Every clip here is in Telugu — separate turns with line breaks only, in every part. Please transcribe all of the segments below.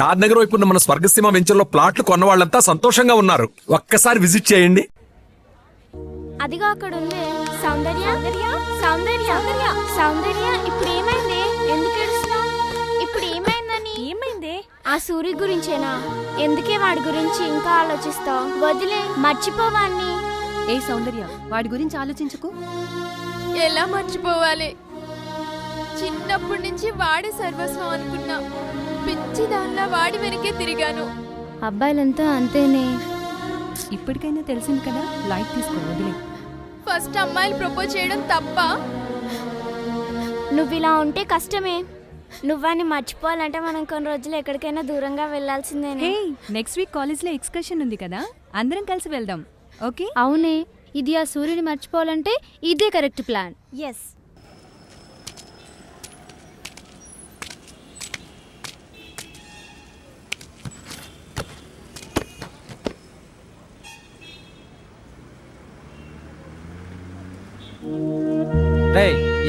షాద్ నగర్ వైపు ఉన్న మన స్వర్గసీమ వెంచర్లో ప్లాట్లు కొన్న వాళ్ళంతా సంతోషంగా ఉన్నారు. ఒక్కసారి విజిట్ చేయండి.
అదిగో అక్కడ ఉంది సౌందర్య. సౌందర్య సౌందర్య ఇప్పుడు ఏమైంది? ఎందుకు ఏడుస్తున్నావు? ఇప్పుడు ఏమైందని? ఏమైంది? ఆ సూర్య గురించేనా? ఎందుకే వాడి గురించి ఇంకా ఆలోచిస్తావు? వదిలే, మర్చిపోవాన్ని.
ఏ సౌందర్య, వాడి గురించి ఆలోచించకు.
ఎలా మర్చిపోవాలి? చిన్నప్పటి నుంచి వాడే సర్వస్వం అనుకున్నా. పిచ్చి దానిలా వాడి వెనకే తిరిగాను.
అబ్బాయిలంతా అంతేనే.
ఇప్పటికైనా తెలిసింది కదా, లైట్ తీసుకో, వదిలే.
ఫస్ట్ అమ్మాయిలు ప్రపోజ్ చేయడం తప్ప?
నువ్వు ఇలా ఉంటే కష్టమే. నువ్వాన్ని మర్చిపోవాలంటే మనం కొన్ని రోజులు ఎక్కడికైనా దూరంగా వెళ్లాల్సిందేనే.
హే, నెక్స్ట్ వీక్ కాలేజ్లో ఎక్స్కర్షన్ ఉంది కదా, అందరం కలిసి వెళ్దాం. ఓకే?
అవునే, ఇది ఆ సూర్యుని మర్చిపోవాలంటే ఇదే కరెక్ట్ ప్లాన్.
ఎస్.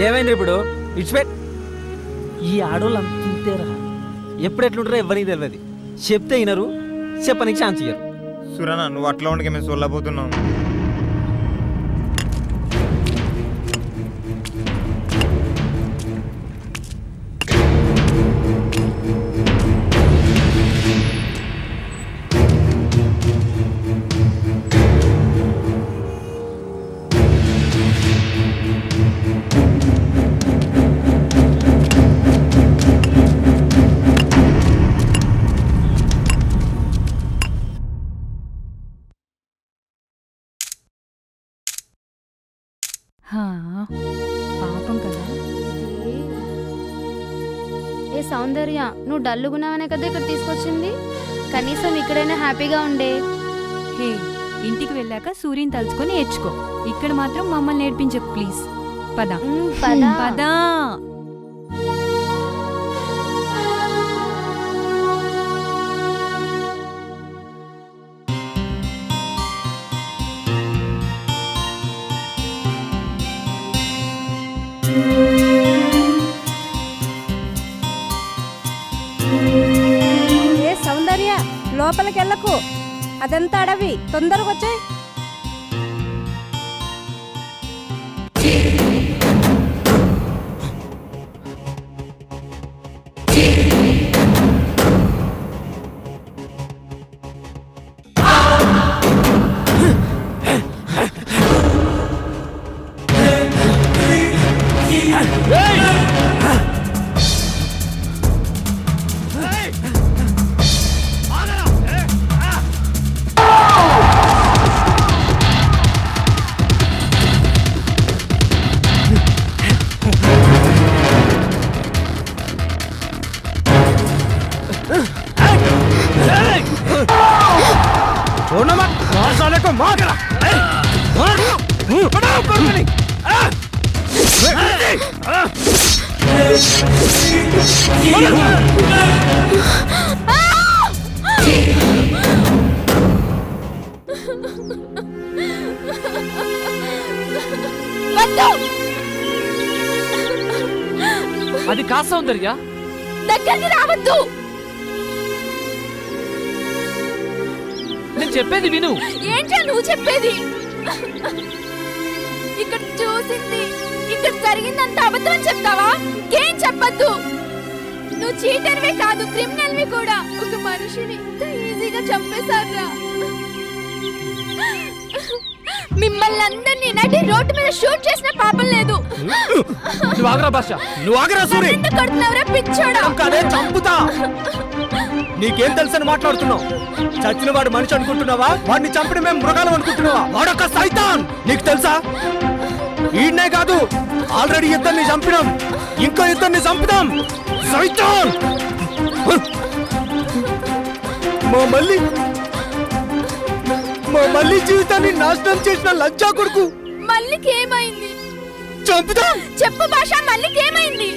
ఏమైంది ఇప్పుడు? ఇట్స్పెట్. ఈ ఆడోళ్ళు అంతేరా, ఎప్పుడు ఎట్లుంటారో ఎవరికి తెలియదు. చెప్తే వినరు, చెప్పనికి ఛాన్స్ ఇయ్యరు.
సురనా, నువ్వు అట్లా ఉండక మేము సొల్లబోతున్నావు.
పాపం కదా.
ఏ సౌందర్య, నువ్వు డల్లుగున్నావనే కదా ఇక్కడ తీసుకొచ్చింది. కనీసం ఇక్కడైనా హ్యాపీగా ఉండే.
హే, ఇంటికి వెళ్ళాక సూర్యుని తలుచుకొని ఏడ్చుకో. ఇక్కడ మాత్రం మమ్మల్ని నేర్పించకు ప్లీజ్. పద పద.
ఏ సౌందర్య, లోపలికెళ్ళకు, అదంతా అడవి. తొందరగా వచ్చాయి.
అది కాదు సౌందర్య,
దగ్గరికి రావద్దు.
నేను చెప్పేది విను.
ఏంటా నువ్వు చెప్పేది? ఇక్కడ చూసింది, ఇక్కడ జరిగిందంత అబద్ధం చెప్తావా? ఏం చెప్పద్దు. నువ్వు చీటర్వే కాదు, క్రిమినల్వి కూడా. ఒక మనిషిని ఇంత ఈజీగా చంపేశారా? మిమ్మల్ని అందరినీ నడి రోడ్డు మీద షూట్ చేసిన పాపం లేదు.
నువ్వు ఆగరా భాష,
నువ్వు ఆగరా సూరి.
ఎందుకు కొడుతున్నావురా పిచ్చోడా?
కాదే, చంపుతా. నీకేం తెలుసని మాట్లాడుతున్నావు? చచ్చిన వాడు మనిషి అనుకుంటున్నావా? వాడిని చంపిన మేము మృగాలం అనుకుంటున్నావా? వాడొక సైతాన్. నీకు తెలుసా? ఈయనే కాదు, ఆల్రెడీ ఇద్దరిని చంపినాం, ఇంకో ఇద్దరిని చంపుదాం. సైతాన్! మా మళ్ళీ జీవితాన్ని నాశనం చేసిన లంచా కొడుకు.
మల్లికి ఏమైంది?
చంపుదాం.
చెప్పు భాష, మల్లికి ఏమైంది?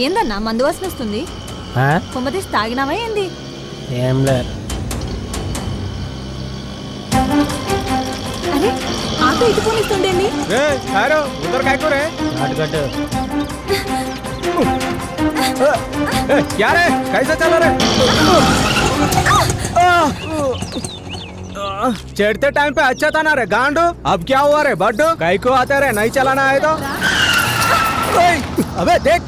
ఏందన్నా మందు వాసన వస్తుంది కొమ్మతీసి తాగినావా ఏంది?
ఏం లే.
అరే ఆటో ఇటు పోనిస్తుండేంది?
ఉదర్ కాయకో రే నాటకట్టు. क्या रे कैसा चला रे? चढ़ते टाइम पे अच्छा था ना रे गांडू. अब क्या हुआ रे बड्डू? कई को आते रे नहीं चलाना है तो. अबे देख.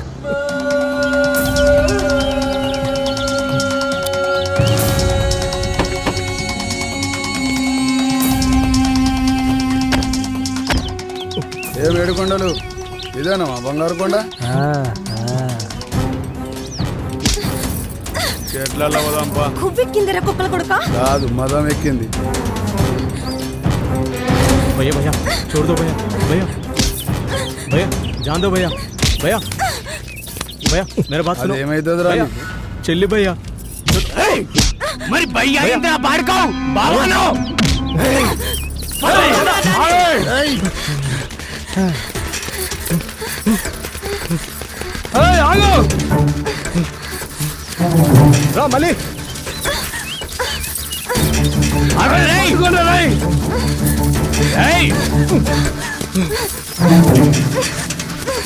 ఏ వేడుకొండలు ఇదేనా మా బంగారు కొండ? చెట్లలో పోదాంపా.
కువ్వెక్కిందిరా కుక్కల కొడుక.
కాదు మదం ఎక్కింది.
भैया भैया छोड़ दो भैया. भैया भैया जान दो भैया. भैया भैया मेरा बात सुनो.
ఏమైతుందిరా
भैया చెల్లి भैया. మరి భయ్యా ఏంట్రా పాడుకోవు బావను. ఆగు రా మళ్ళీ.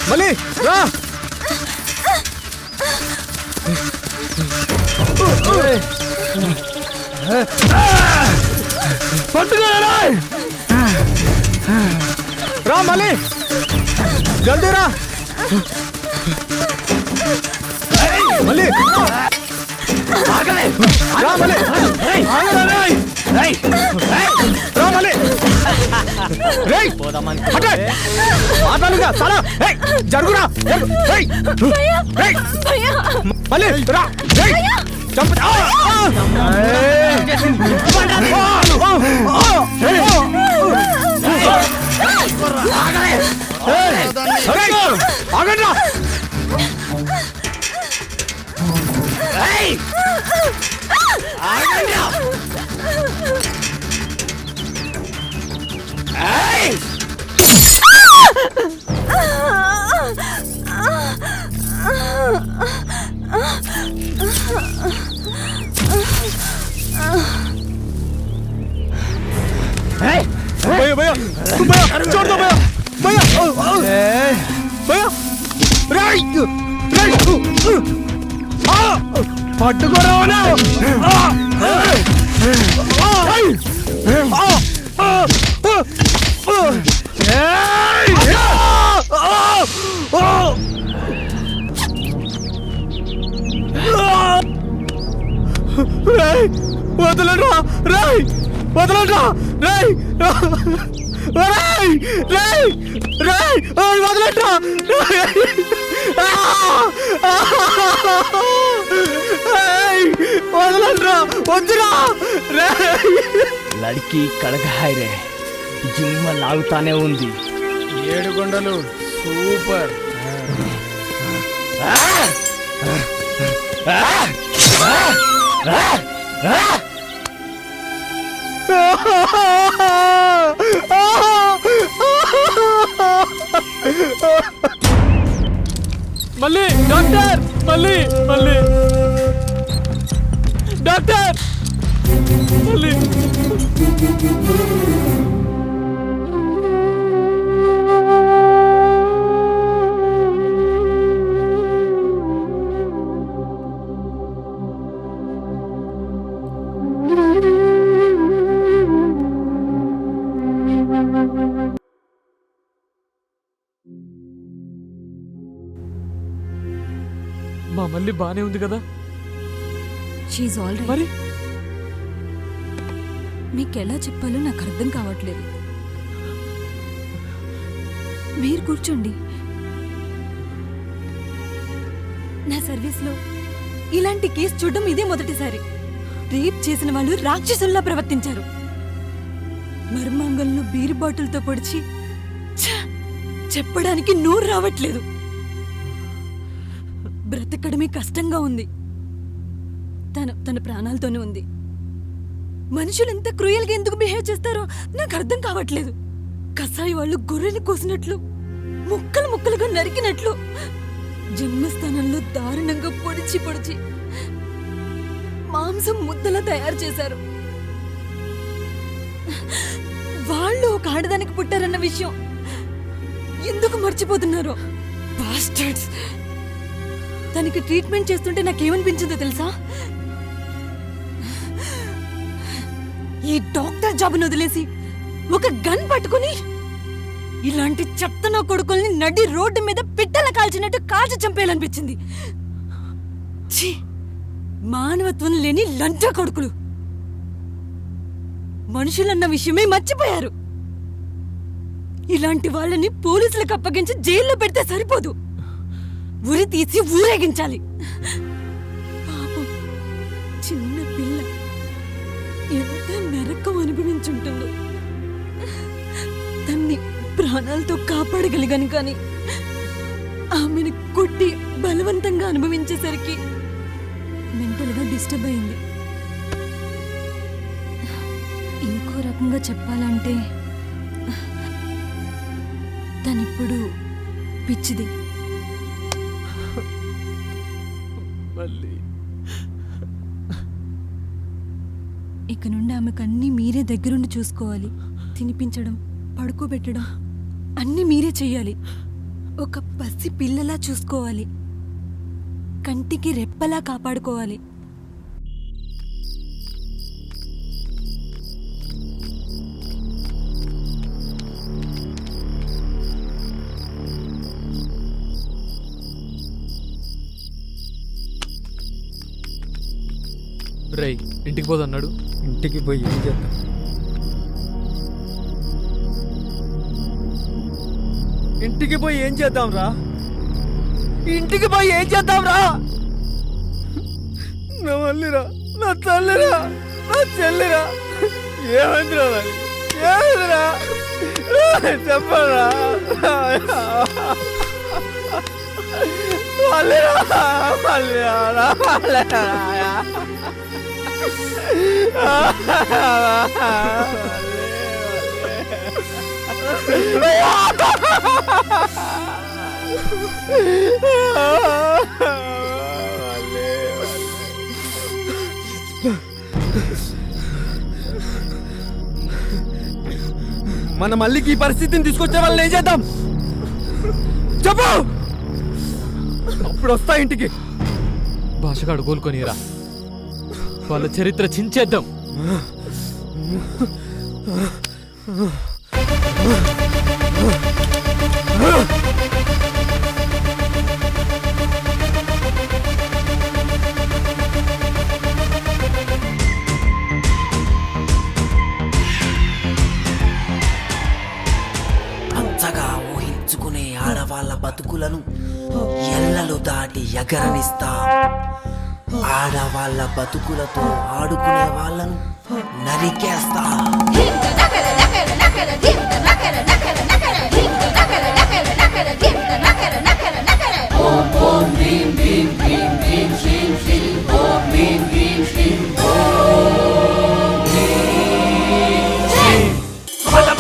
మళ్ళీ రా. రా మళ్ళీ జల్దీ రా. మళ్ళీ రా మళ్ళీ రా మళ్ళీ మాట్లాడుగా చాలా జరుగురా మళ్ళీ రా ఆగండ్రా. भैया भैया भैया छोड़ दो भैया. भैया भैया పట్టుకోరావనా. వదలరా రాయ్ వదలరా రాయ్ రాయ్ రాయ్ రాయ్ వదలరా వదలరా వద్దురా రాయ్. లడికి కడగాయ రే జిమ్మ లాగుతానే ఉంది.
ఏడుకొండలు సూపర్.
మళ్ళీ డాక్టర్ మళ్ళీ మళ్ళీ డాక్టర్ మళ్ళీ మా మళ్ళీ బానే ఉంది కదా?
షీఈ్ ఆల్ రైట్.
మరి
మీకెలా చెప్పాలో నాకు అర్థం కావట్లేదు. మీరు కూర్చోండి. నా సర్వీస్లో ఇలాంటి కేసు చూడడం ఇదే మొదటిసారి. రేప్ చేసిన వాళ్ళు రాక్షసుల్లా ప్రవర్తించారు. మర్మాంగంలో బీరు బాటిల్తో పొడిచి చెప్పడానికి నోరు రావట్లేదు. బ్రతకడమే కష్టంగా ఉంది. తన ప్రాణాలతోనే ఉంది. మనుషులు ఎంత క్రూయల్గా ఎందుకు బిహేవ్ చేస్తారో నాకు అర్థం కావట్లేదు. కసాయి వాళ్ళు గొర్రెని కోసినట్లు, ముక్కలు ముక్కలుగా నరికినట్లు జన్మస్థానంలో దారుణంగా పొడిచి పొడిచి మాంసం ముద్దలా తయారు చేశారు. వాళ్ళు ఒక ఆడదానికి పుట్టారన్న విషయం ఎందుకు మర్చిపోతున్నారు? బాస్టర్డ్స్. దానికి ట్రీట్మెంట్ చేస్తుంటే నాకేమనిపించిందో తెలుసా? ఈ డాక్టర్ జాబ్ను వదిలేసి ఒక గన్ పట్టుకుని ఇలాంటి చెత్త నా కొడుకుల్ని నడి రోడ్డు మీద పిట్టల కాల్చినట్టు కాల్చి చంపేయాలనిపించింది. ఛీ! మానవత్వం లేని లంచ కొడుకులు మనుషులన్న విషయమే మర్చిపోయారు. ఇలాంటి వాళ్ళని పోలీసులకు అప్పగించి జైల్లో పెడితే సరిపోదు, ఉరి తీసి ఊరేగించాలి. పాపం చిన్న పిల్ల ఎంత నరకం అనుభవించుంటుందో. తన్ని ప్రాణాలతో కాపాడగలిగాను కానీ ఆమెను కొట్టి బలవంతంగా అనుభవించేసరికి మెంటల్గా డిస్టర్బ్ అయింది. ఇంకో రకంగా చెప్పాలంటే తనిప్పుడు పిచ్చిది.
మళ్ళీ
ఇక నుండి ఆమెకు అన్నీ మీరే దగ్గరుండి చూసుకోవాలి. తినిపించడం, పడుకోబెట్టడం అన్నీ మీరే చెయ్యాలి. ఒక పసి పిల్లలా చూసుకోవాలి. కంటికి రెప్పలా కాపాడుకోవాలి.
రేయ్, ఇంటికి పోదన్నాడు.
ఇంటికి పోయి ఏం చేద్దాం? ఇంటికి పోయి ఏం చేద్దాం రా? ఇంటికి పోయి ఏం చేద్దాం రా? నా మల్లిరా, నా తల్లిరా, నా చెల్లిరా, ఏమైందిరా? ఏమైందిరా చెప్పరా? మల్లిరా, మల్లిరా, మల్లిరా. మన మళ్ళీకి ఈ పరిస్థితిని తీసుకొచ్చే వాళ్ళని ఏం చేద్దాం చెప్పు. అప్పుడు వస్తా ఇంటికి.
భాషగాడు కోలుకొనిరా, వాళ్ళ చరిత్ర చించేద్దాం.
అంతగా ఊహించుకునే ఆడవాళ్ళ బతుకులను ఎల్లలు దాటి ఎగరనిస్తా. ఆడవాళ్ళ బతుకులతో ఆడుకునే వాళ్ళను నరికేస్తా.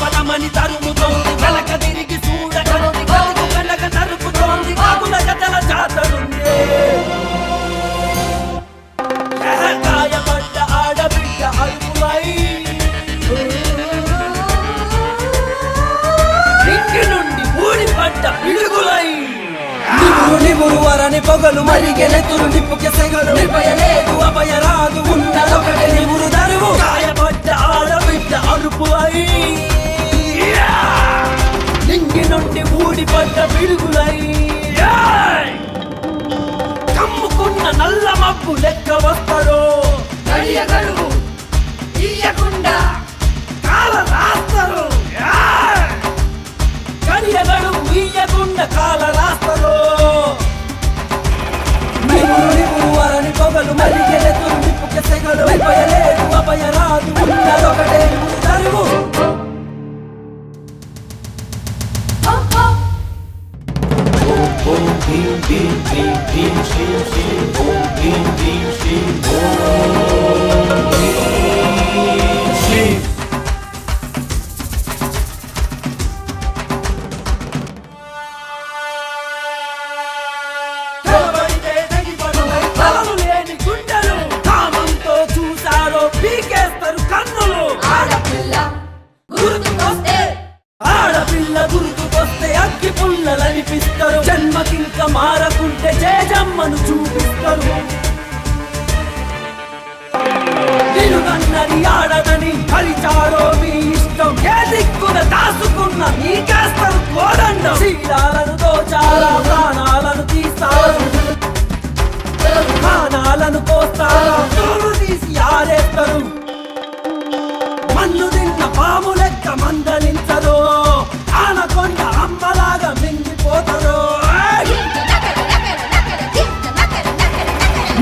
పదమని తరుముతోంది, వెనక తిరిగి చూడటోంది, వెనక నరుకుతోంది, కాకుల గతల జాతరుంది. గాయపడ్డ ఆడబిడ్డ అరుపులై ఇంటి నుండి ఊడిపడ్డ పిడుగులై నిమురు వరని పొగలు మరిగెలెతురు నిప్పుకి సెగలు. నిర్భయలేదు అభయరాదు ఉన్నదొకటి నిమురు దరువు. గాయపడ్డ ఆడబిడ్డ అరుపులై ఇంటి నుండి ఊడిపడ్డ పిడుగులై కమ్ముకున్న నల్ల మబ్బు లెక్క వస్తారో. గడియగడుగు ఇయ్యకుండా కాల రాస్తారు. గడియగడుగు ఇయ్యకుండా కాల రాస్తారు. నిమురు వరని పొగలు మరిగెలెతురు నిప్పుకి సెగలు. భయలేదు అభయరాదు ఉన్నదొకటే నిమురు దరువు. బొమ్మను చూపిస్తారు. నిలుగన్నది ఆడదని హరిచారో మీ ఇష్టం. ఏ దిక్కున దాసుకున్న మీకేస్తారు కోదండం. శీలాలను దోచారా, ప్రాణాలను తీస్తారు, ప్రాణాలను పోస్తారా, తోలు తీసి ఆరేస్తారు. మన్ను తిన్న పాము లెక్క మందలించరు, ఆనకొండ అమ్మలాగా మింగిపోతారు.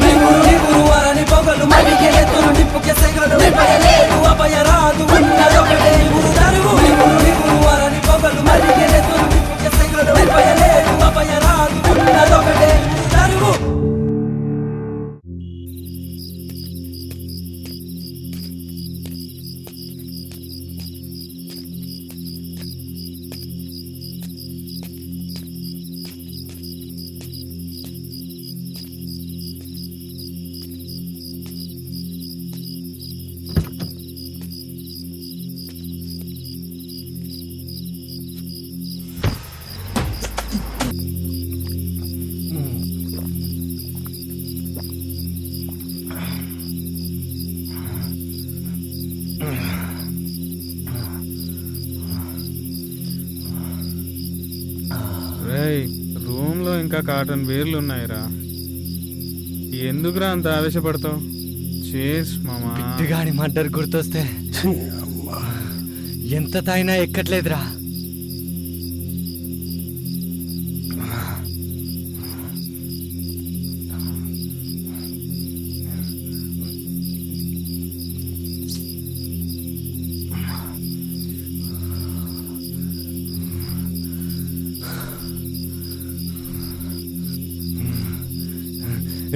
నిగురు నిగురు వరని పొగలు మరిగెలెతురు నిప్పుకి సెగలు భయలేదు అభయరాదు ఉన్నదొకటే నిగురు తరువు. నిగురు నిగురు వరని పొగలు మరిగెలెతురు నిప్పుకి సెగలు భయలేదు అభయరాదు ఉన్నదొకటే నిగురు తరువు.
రూమ్ లో ఇంకా కాటన్ బీర్లు ఉన్నాయిరా. ఎందుకురా అంత ఆవేశపడతావు? చేస్ మామా.
బిడ్డగాడి మర్డర్ గుర్తొస్తే ఎంత తాగినా ఎక్కట్లేదురా.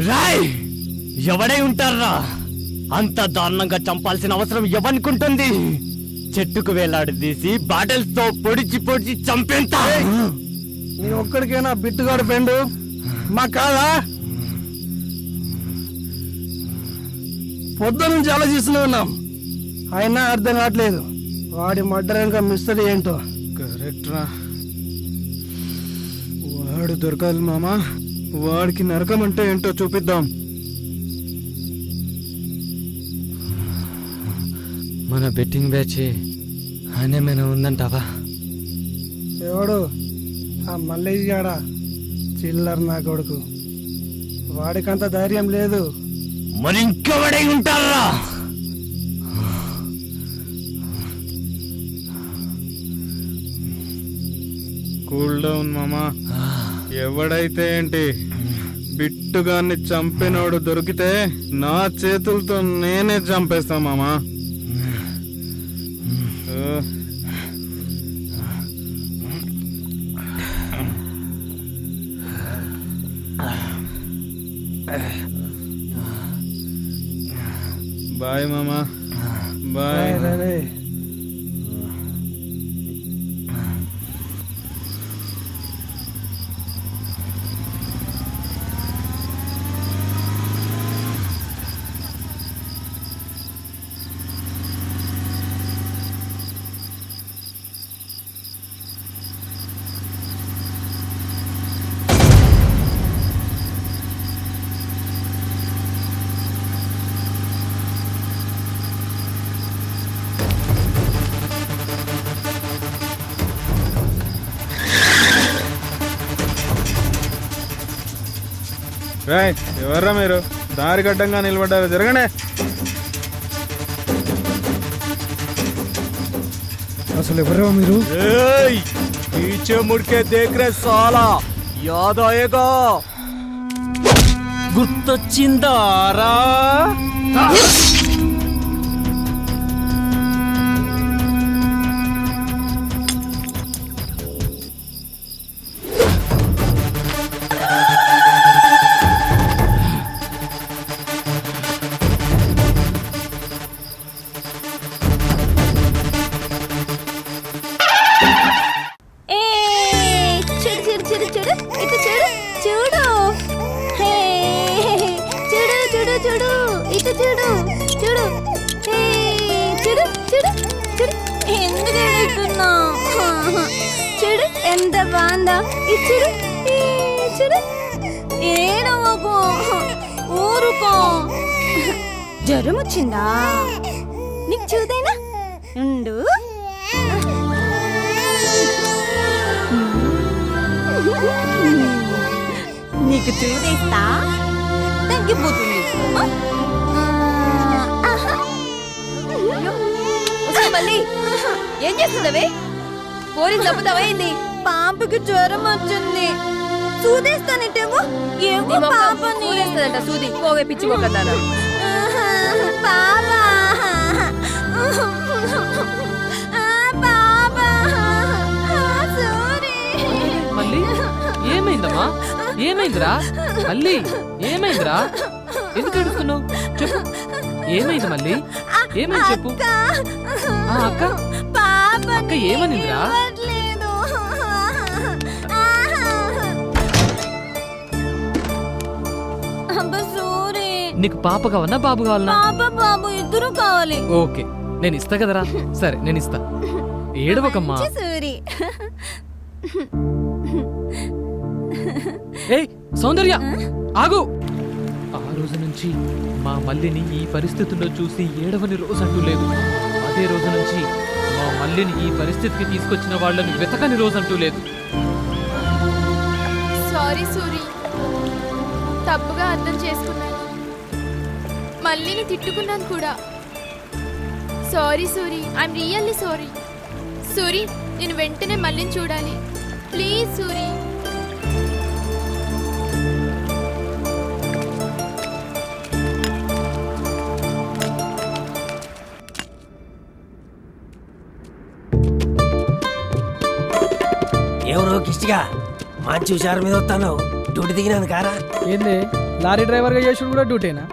రాయ్, ఎవడై ఉంటారా? అంత దారుణంగా చంపాల్సిన అవసరం ఎవనుకుంటుంది? చెట్టుకు వేలాడదీసి బాటిల్స్ తో పొడిచి పొడిచి చంపేంత.
నీ ఒక్కడికైనా బిట్టుగాడు ఫ్రెండ్ మా కాదా? పొద్దు నుంచి ఆలోచిస్తూనే ఉన్నాం, అయినా అర్థం కావట్లేదు. వాడి మర్డర్ ఇంకా మిస్టరీ ఏంటో.
కరెక్ట్ రా, వాడు దొరకాలి మామా. వాడికి నరకం అంటే ఏంటో చూపిద్దాం.
మన బెట్టింగ్ బ్యాచ్ అనేమైనా ఉందంటావా?
ఎవడు ఆ మల్లయ్య గాడా? చిల్లర్ నా కొడుకు, వాడికంత ధైర్యం లేదు.
మరి ఇంకెవడై ఉంటారా?
కూల్ డౌన్ మామా. ఎవడైతే ఏంటి, బిట్టుగాన్ని చంపినోడు దొరికితే నా చేతులతో నేనే చంపేస్తా మామా. బాయ్ మామా, బాయ్. రాయ్, ఎవర్రా మీరు? దారి గడ్డంగా నిలబడ్డారు, జరగనే.
అసలు ఎవరో మీరు?
पीछे मुड़ के देख रहे साला, याद आएगा? గుర్తొచ్చిందారా?
చూడు ఎంత బాగుందా, చూడు చూడు
ఏడవకు, ఊరుకో. జ్వరం వచ్చిందా? నీకు చూదేనా? ఉండు. నీకు చూదేస్తా, తగ్గిపోతుంది.
మళ్ళీ ఏం చేస్తున్నావే? పోరిని చంపుతావా ఏంది?
పాపకి జ్వరం వచ్చింది, చూదేస్తానంటేమో ఏమో పాపని.
చూడేస్తుందంట సూది. పోవే పిచ్చి మొక్కదానా.
పాపా పాపా సారీ.
మళ్ళీ ఏమైందమ్మా? ఏమైందిరా? మళ్ళీ ఏమైందిరా? ఎందుకు ఏడుస్తున్నావు? చెప్పు, ఏమైంది మళ్ళీ? ఏమైంది చెప్పు. ఆ అక్క అక్క ఏమనిందిరా? నీకు పాప కావాలన్నా బాబు కావాలన్నా?
పాప బాబు ఇద్దరు కావాలి.
ఓకే, నేను ఇస్తా కదరా. సరే నేను ఇస్తా, ఏడవకమ్మా.
సూరి.
ఏయ్ సౌందర్య, ఆగు. ఆ రోజు నుంచి మా మల్లిని ఈ పరిస్థితుల్లో చూసి ఏడవని రోజు అంటూ లేదు. అదే రోజు నుంచి మా మల్లిని ఈ పరిస్థితికి తీసుకొచ్చిన వాళ్ళని వెతకని రోజు అంటూ లేదు.
సారీ సూరి, తప్పుగా అర్థం చేసుకున్నాను. మళ్ళీని తిట్టుకున్నాను కూడా. Sorry Suri, I'm really sorry. Suri, నేను వెంటనే మళ్ళీని చూడాలి ప్లీజ్ సూరి.
ఎవరో కిష్టిగా మంచి హుషారు మీద వస్తాను. డ్యూటీ దిగినాను కారా.
ఏంది లారీ డ్రైవర్ గా చేసుడు కూడా డ్యూటీనా?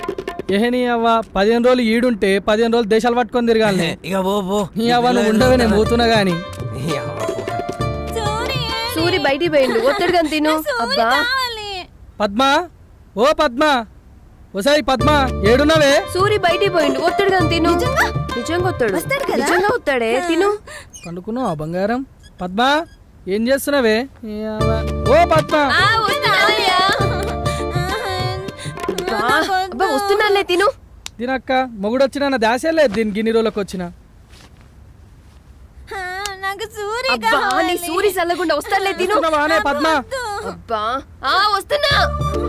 ఏహని అవ్వ 15 రోజులు ఈడుంటే 15 రోజులు దేశాలు పట్టుకొని తిరగాలి.
ఇక పో
నీ అవ్వ నువ్వు ఉండవే, నేను పోతున్నా గాని.
సూరి బయటికి పోయిండు, ఒత్తిడిగా తిను. అబ్బా
పద్మ, ఓ పద్మ, ఓసాయి పద్మ, ఏడున్నావే?
సూరి బయటికి పోయిండు, ఒత్తిడిగా తిను. నిజంగా వస్తాడు, నిజంగా వస్తాడే, తిను.
పండుకున్నావా బంగారం? పద్మ ఏం చేస్తున్నావే? ఈ అవ్వ. ఓ పద్మ,
వస్తున్నాలే, తిను.
దీనక్క మొగుడొచ్చినా నా దాసే లేదు దీని గిన్ని రోజులకు వచ్చిన.
నాకు సూరి
అబ్బా నీ సూరి చల్లకుండా వస్తాలే, తిను.
వస్తున్నావానే పద్మ?
అబ్బా వస్తున్నా.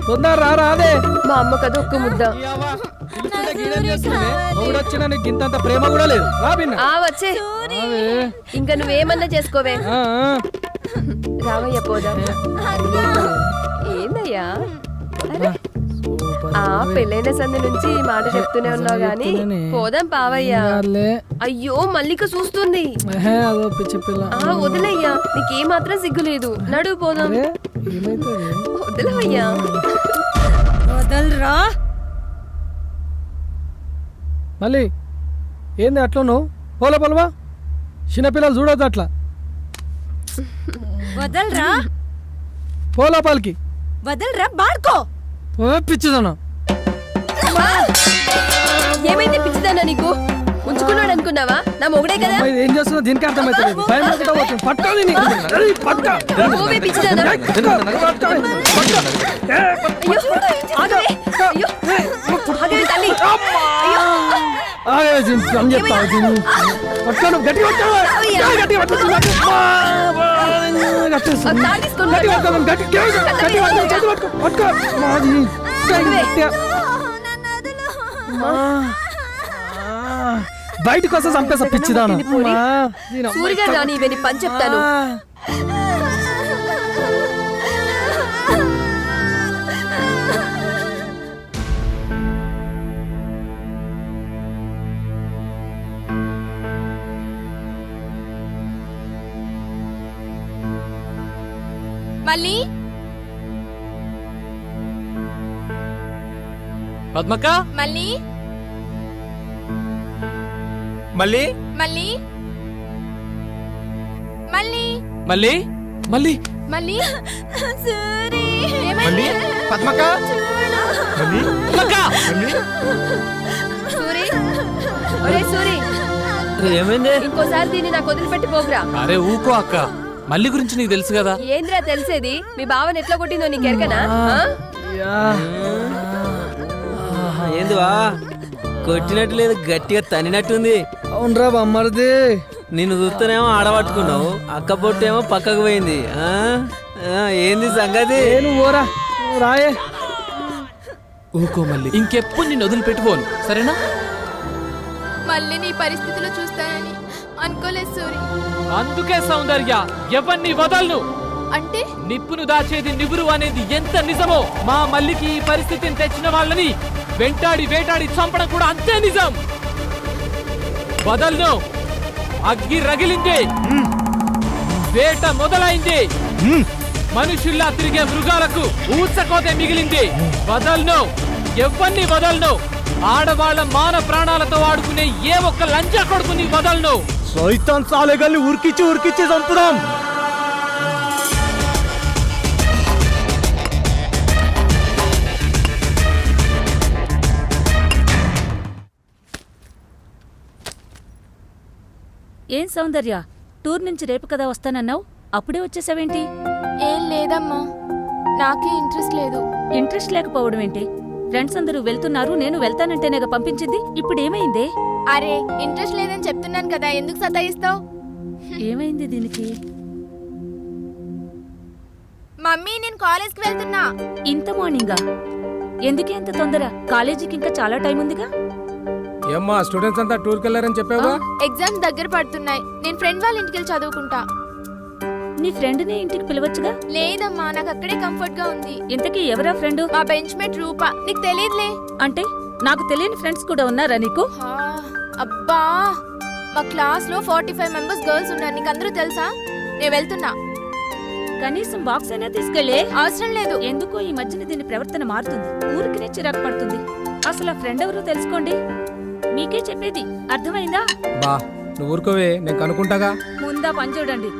తొందర రాదే.
మా అమ్మ కదా ఒక్క ముద్ద.
ఈ అవ్వ, పిలుస్తుంటే గీడేం చేస్తున్నావే? మొగుడొచ్చినా నీకు ఇంతంత ప్రేమ కూడా లేదు. రా బిన్న.
వచ్చే
రావే.
ఇంకా నువ్వేమన్నా చేసుకోవే.
ఆ, ఆ.
రావయ్య పోదా. ఏందయ్యా పెళ్ళైన సంది నుంచి ఈ మాట చెప్తూనే ఉన్నావు గాని పోదాం పావయ్యా. అయ్యో మల్లిక చూస్తుంది.
అదో పిచ్చి పిల్ల.
వదిలయ్యా, నీకే మాత్రం సిగ్గులేదు. నడువు పోదాం. వదిలేవయ్యా.
వదలరా.
మళ్ళీ ఏంది అట్లా నువ్వు? పోలే పొలవా, చిన్నపిల్లలు చూడొద్దు అట్లా.
వదలరా.
పోలోపలికి
వదలరా, బాడుకో.
పిచ్చిదను.
ఏమైంది పిచ్చిదానా నీకు? ఉంచుకున్నాడు అనుకున్నావా? నా మొగుడే కదా.
ఏం చేస్తున్నా దీనికి అర్థమైతే
పిచ్చిదానా.
బయటకు వస్తే చంపేస్తా పిచ్చిదాను.
సూరిగా రాని ఇవన్నీ పని చెప్తాను. మళ్ళీ
పద్మక్క,
మళ్ళీ
మళ్ళీ
మళ్ళీ మళ్ళీ
మళ్ళీ మళ్ళీ
మళ్ళీ
సూరి.
మళ్ళీ పద్మక్క, మళ్ళీ
పద్మక్క.
సూరి, ఒరే సూరి,
ఏమైంది?
ఇంకోసారి దీన్ని నాకు వదిలిపెట్టి పోగురా.
అరే ఊకో అక్క, మళ్ళీ గురించి నీకు తెలుసు కదా.
ఏంద్రా తెలిసేది? మీ బావని ఎట్లా కొట్టిందో నీకు ఎరకనా?
ఏందివా కొట్టినట్టు లేదు, గట్టిగా తనినట్టుంది.
అవునరా బొమ్మరిది.
నిన్ను చూస్తేనేమో ఆడబట్టుకున్నావు, అక్క పొట్టేమో పక్కకు పోయింది. ఏంది సంగతి?
నువ్వు ఓరా, నువ్వు రాయే.
ఊకో మళ్ళీ, ఇంకెప్పుడు నిన్ను వదిలిపెట్టుకోను, సరేనా?
మళ్ళీ నీ పరిస్థితిలో చూస్తానని అనుకోలేదు సూరి.
అందుకే సౌందర్య ఎవరిని వదలను.
అంటే
నిప్పును దాచేది నిబురు అనేది ఎంత నిజమో, మా మల్లికి ఈ పరిస్థితిని తెచ్చిన వాళ్ళని వెంటాడి వేటాడి చంపడం కూడా అంతే నిజం. వదలను. అగ్గి రగిలింది, వేట మొదలైంది, మనుషుల్లా తిరిగే మృగాలకు ఊచకోతే మిగిలింది. వదలను, ఎవరిని వదలను. ఆడవాళ్ల మాన ప్రాణాలతో ఆడుకునే ఏ ఒక్క లంచా కొడుకుని వదలను.
సైతాన్ సాలెగాల్ని ఉరికిచ్చి ఉరికిచ్చి చంపుదాం.
ఏం సౌందర్య, టూర్ నుంచి రేపు కదా వస్తానన్నావు, అప్పుడే వచ్చేసావేంటి?
ఏం లేదమ్మా, నాకే ఇంట్రెస్ట్ లేదు.
ఇంట్రెస్ట్ లేకపోవడం ఏంటి? ఫ్రెండ్స్ అందరూ వెళ్తున్నారు, నేను వెళ్తానంటేనేగా పంపించింది. ఇప్పుడు ఏమైందే?
అరే ఇంట్రెస్ట్ లేదని చెప్తున్నాను కదా, ఎందుకు సతాయిస్తావు?
ఏమైంది దీనికి?
మమ్మీ నేను కాలేజ్కి వెళ్తున్నా.
ఇంత మార్నింగా? ఎందుకే అంత తొందర? కాలేజీకి ఇంకా చాలా టైం ఉందిగా.
ఏమ్మా స్టూడెంట్స్ అంతా టూర్కి వెళ్ళారని చెప్పావా?
ఎగ్జామ్స్ దగ్గర పడుతున్నాయి, నేను ఫ్రెండ్ వాళ్ళ ఇంటికి వెళ్ళి చదువుకుంటా.
నీ ఫ్రెండ్ని ఇంటికి పిలవచ్చుగా.
లేదమ్మా, నాకు అక్కడే కంఫర్ట్ గా ఉంది.
ఇంతకీ ఎవరా ఫ్రెండ్?
మా బెంచ్ మేట్ రూపా. నీకు తెలియదులే.
అంటే నాకు తెలియని ఫ్రెండ్స్ కూడా ఉన్నారా నీకు?
అబ్బా, మా క్లాస్ లో 45 మెంబర్స్ గర్ల్స్ ఉన్నారు, నీకు అందరూ తెలుసా? నేను వెళ్తున్నా.
కనీసం బాక్స్ అయినా తీసుకెళ్ళే.
అవసరం లేదు.
ఎందుకో ఈ మధ్యన దీని ప్రవర్తన మారుతుంది, ఊరికినే చిరాకు పడుతుంది. అసలు ఆ ఫ్రెండ్ ఎవరో తెలుసుకోండి. మీకే చెప్పేది, అర్థమైందా?
బా నువ్వు ఊరుకోవే, నేను కనుక్కుంటాగా.
ముందా పని చూడండి.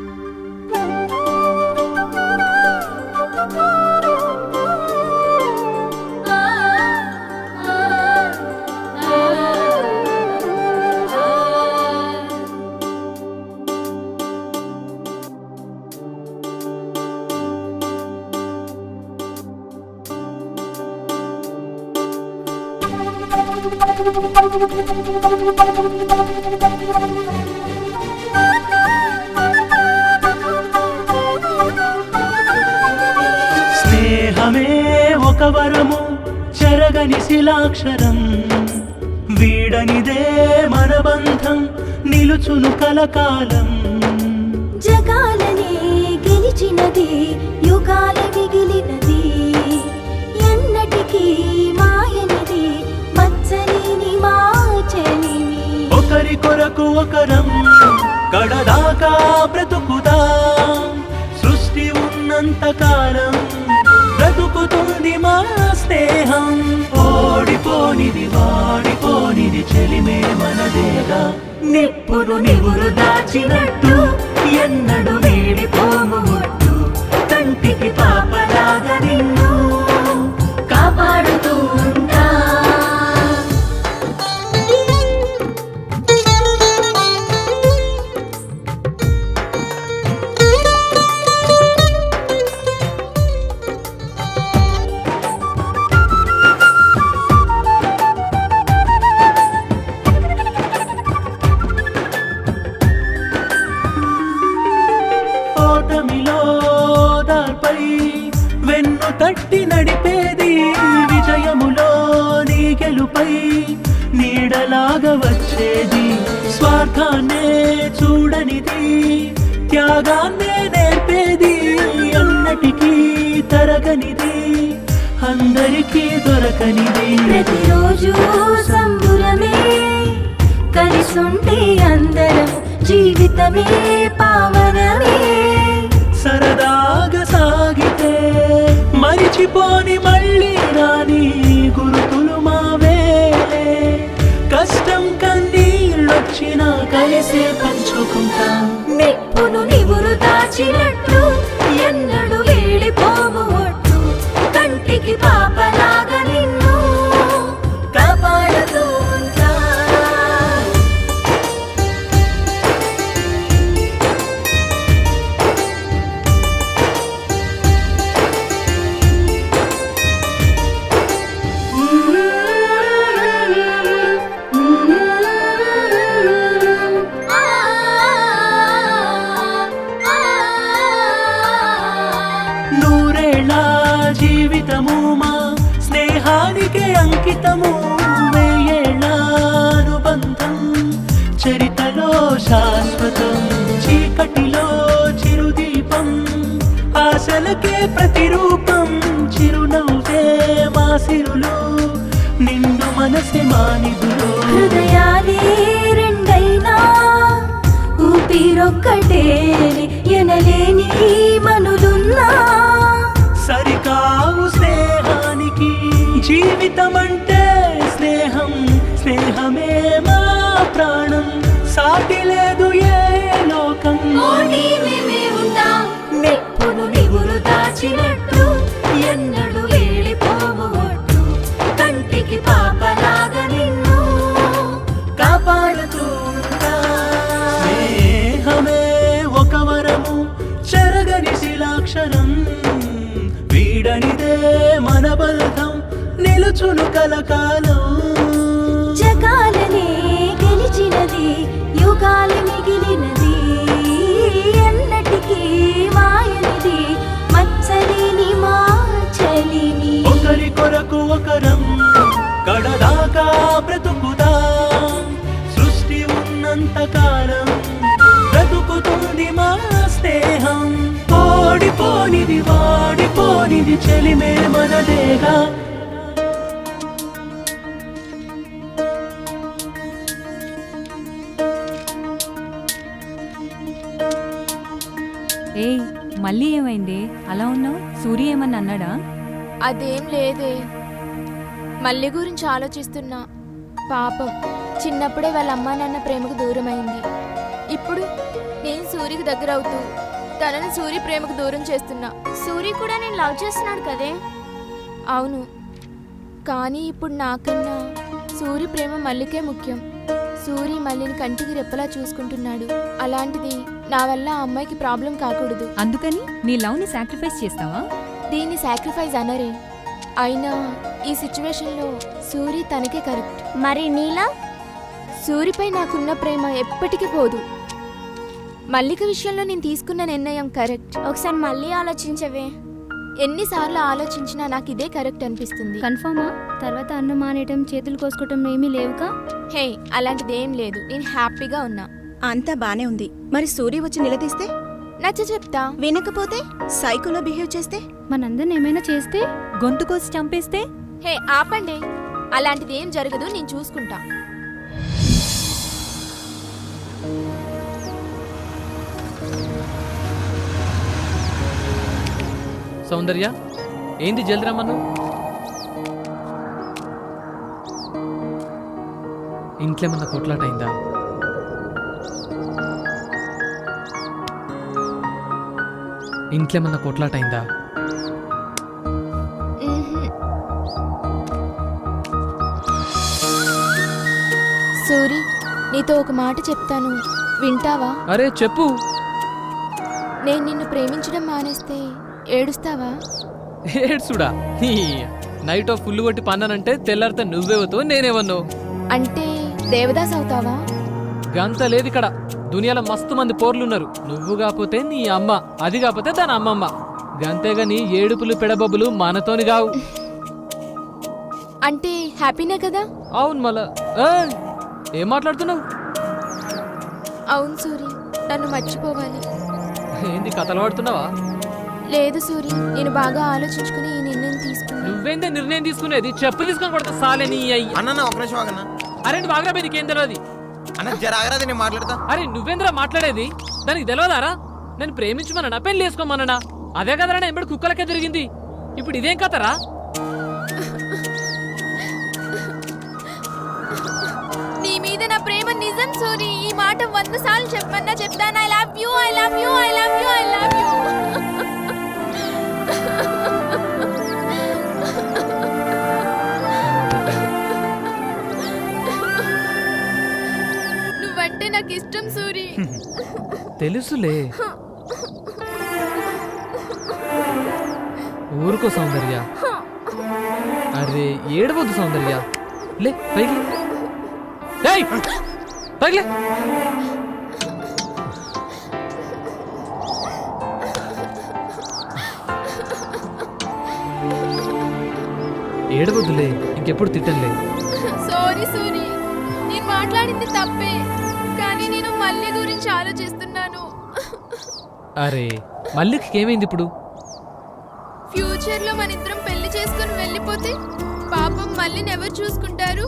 స్నేహమే ఒక వరము, చెరగని శిలాక్షరం, వీడనిదే మన బంధం, నిలుచును కలకాలం.
జగాలనే గెలిచినది, యుగాల మిగిలినది, ఎన్నటికీ మాయనిది, మచ్చలేని మాచలిని.
ఒకరి కొరకు ఒకరం కడదాకా బ్రతుకుదాం, సృష్టి ఉన్నంత కాలం బ్రతుకుతుంది మా స్నేహం. ఓడిపోనిది వాడిపోనిది చెలిమే మనదేగా, నిప్పును నివురు దాచినట్టు ఎన్నడు వేడిపోము ఒట్టు, కంటికి పాపలాగా నిన్ను కాపాడుతూ ఉంటా. తట్టి నడిపేది, విజయములో నీ గెలుపై నీడలాగా వచ్చేది, స్వార్థాన్నే చూడనిది, త్యాగాన్నే నేర్పేది, అన్నటికీ తరగనిది, అందరికీ దొరకనిది.
ప్రతిరోజు సంబురమే, కలిసుంటే అందరం, జీవితమే పావనమే.
సరదాగా సాగితే మరిచిపోని మళ్ళీ రాని గురుతులు మావేలే, కష్టం కన్నీళ్ళొచ్చినా కలిసే పంచుకుంటాం.
నిప్పును నివురు దాచినట్టు ఎన్నడు వేడిపోము ఒట్టు, కంటికి పాపలాగా నిన్ను కాపాడుతూ ఉంటా.
నీకే అంకితము వేయేళ్ళ అనుబంధం చరితలో శాశ్వతం చీకటిలో చిరుదీపం ఆశలకే ప్రతిరూపం చిరునవ్వే మా సిరులు నిండు మనసే మానిదులు
హృదయాలే రెండైనా ఊపిరొక్కటే ఎనలేని మనులున్నా
సరికావు స్నేహానికి జీవితమంటే స్నేహం స్నేహమే మా ప్రాణం సాటి లేదు ఏ లోకం
నెప్పును నిగురు దాచినట్టు ఎన్నడు వేలిపోవు ఒట్టు కంటికి పాపలాగా నిన్ను కాపాడుతూ ఉంటా.
స్నేహమే ఒక వరము చెరగని శిలాక్షరం వీడనిదే మన బంధం నిలుచును కలకాలం
జగాలనే గెలిచినది యుగాలు మిగిలినది ఎన్నటికీ మాయనిది మచ్చలేని మార్చలిని
ఒకరి కొరకు ఒకరం కడదాకా బ్రతుకుదా సృష్టి ఉన్నంత కాలం బ్రతుకుతుంది మా స్నేహం ఓడిపోనిది వాడిపోనిది చెలిమే మనదేగా
ఏయ్ మళ్ళీ ఏమైంది అలా ఉన్నావు? సూర్య ఏమన్నా అన్నాడా?
అదేం లేదే మళ్ళీ గురించి ఆలోచిస్తున్నా. పాపం చిన్నప్పుడే వాళ్ళ అమ్మా నాన్న ప్రేమకు దూరమైంది. ఇప్పుడు నేను సూర్యకి దగ్గర అవుతూ తనని సూర్య ప్రేమకు దూరం చేస్తున్నా.
సూరి కూడా నేను లవ్ చేస్తున్నాడు కదే.
అవును, కానీ ఇప్పుడు నాకన్నా సూర్య ప్రేమ మల్లికే ముఖ్యం. సూర్య మల్లిని కంటికి రెప్పలా చూసుకుంటున్నాడు. అలాంటిది నా వల్ల ఆ అమ్మాయికి ప్రాబ్లం కాకూడదు.
అందుకని నీ లవ్ ని సాక్రిఫైస్ చేస్తావా?
దీన్ని సాక్రిఫైస్ అనరే. అయినా ఈ సిచ్యువేషన్లో సూరి తనకే కరెక్ట్.
మరి నీలా?
సూరిపై నాకున్న ప్రేమ ఎప్పటికీ పోదు. మల్లిక విషయంలో నేను తీసుకున్న నిర్ణయం కరెక్ట్.
ఒకసారి మళ్ళీ ఆలోచించవే.
ఎన్నిసార్లు ఆలోచించినా నాకు ఇదే కరెక్ట్ అనిపిస్తుంది.
కన్ఫర్మా? తర్వాత అన్నం మానేయటం చేతులు కోసుకోవటం ఏమీ లేవుగా?
హే, అలాంటిదేం లేదు. నేను హ్యాపీగా ఉన్నా.
అంతా బానే ఉంది. మరి సూర్య వచ్చి నిలదీస్తే?
నచ్చ చెప్తా.
వినకపోతే? సైకోలో బిహేవ్ చేస్తే?
మనందరిని ఏమైనా చేస్తే?
గొంతు కోసి చంపేస్తే?
హే ఆపండి, అలాంటిదేం జరగదు. నేను చూసుకుంటా.
సౌందర్య ఏంది జల్ది రమ్మను? ఇంట్లో ఏమన్నా కొట్లాట అయిందా? ఇంట్లో ఏమన్నా కొట్లాట అయిందా?
సూరి, నీతో ఒక మాట చెప్తాను, వింటావా?
అరే చెప్పు.
నేను నిన్ను ప్రేమించడం మానేస్తే ఏడుస్తావా?
ఏడ్సుడా? నైట్ ఆఫ్ ఫుల్ కొట్టి పన్నానంటే తెల్లారితే నువ్వేవతో నేనేవన్నో.
అంటే దేవదాస్ అవుతావా?
గంత లేదు ఇక్కడ. దునియాలో మస్తు మంది పోర్లున్నారు. నువ్వు కాకపోతే నీ అమ్మ, అది కాకపోతే దాని అమ్మమ్మ. గంతేగాని ఏడుపులు పెడబబ్బులు మనతోని కావు.
అంటే హ్యాపీనే కదా?
అవును. మళ్ళా ఏం మాట్లాడుతున్నావు?
అవును సూరి, నన్ను మర్చిపోవాలి.
ఏంది కథలు పడుతున్నావా?
లేదు సూరి, నేను బాగా ఆలోచించుకుని ఈ నిర్ణయం తీసుకున్నా.
నువ్వేందే నిర్ణయం తీసుకునేది? చెప్పు తీసుకొని కొడతా సాలే నీ అయ్యి.
అన్న ఒక నిమిషం ఆగన్నా.
అరే నువ్వు ఆగ్రా, నీకేం తెలియదు?
అన్న జర ఆగరాది, నేను మాట్లాడతా.
అరే నువ్వేంద్రా మాట్లాడేది? దానికి తెలియదారా? నేను ప్రేమించమన్నా, పెళ్లి చేసుకోమన్నా? అదే కదరా ఎంబడి కుక్కలకే జరిగింది. ఇప్పుడు ఇదేం కథరా?
నీ మీద నా ప్రేమ నిజం సూరి. ఈ మాట 100 సార్లు చెప్పన్నా చెప్తాను. I love you, I love you, I love you, I love you. నువ్వంటే నాకు ఇష్టం సూరి.
తెలుసులే. ఊరుకో సౌందర్య. అరే ఏడవద్దు సౌందర్య. లే పైకి పైకి. ఏడవద్దులే, ఇంకెప్పుడు తిట్టంలే.
సారీ సూరి, నేను మాట్లాడింది తప్పే, కానీ నేను మళ్ళీ గురించి ఆలోచిస్తున్నాను.
అరే మల్లికి ఏమైంది ఇప్పుడు?
ఫ్యూచర్ లో మన ఇద్దరం పెళ్లి చేసుకుని వెళ్ళిపోతే పాపం మళ్ళీని ఎవరు చూసుకుంటారు?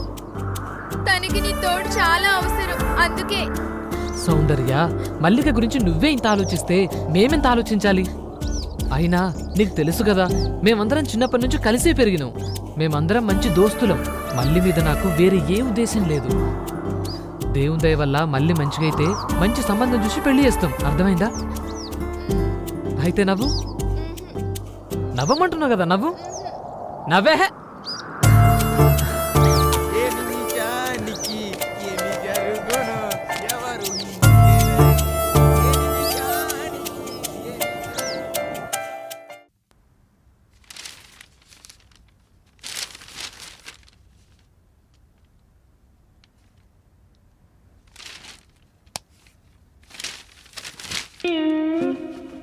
తనకి నీ తోడు చాలా అవసరం, అందుకే.
సౌందర్య, మల్లిక గురించి నువ్వే ఇంత ఆలోచిస్తే మేమెంత ఆలోచించాలి? అయినా నీకు తెలుసు కదా, మేమందరం చిన్నప్పటి నుంచి కలిసే పెరిగినాం. మేమందరం మంచి దోస్తులం. మల్లి మీద నాకు వేరే ఏ ఉద్దేశం లేదు. దేవుని దయ వల్ల మళ్ళీ మంచిగా అయితే మంచి సంబంధం చూసి పెళ్లి చేస్తాం, అర్థమైందా? అయితే నవ్వు. నవ్వమంటున్నావు కదా, నవ్వు. నవ్వే.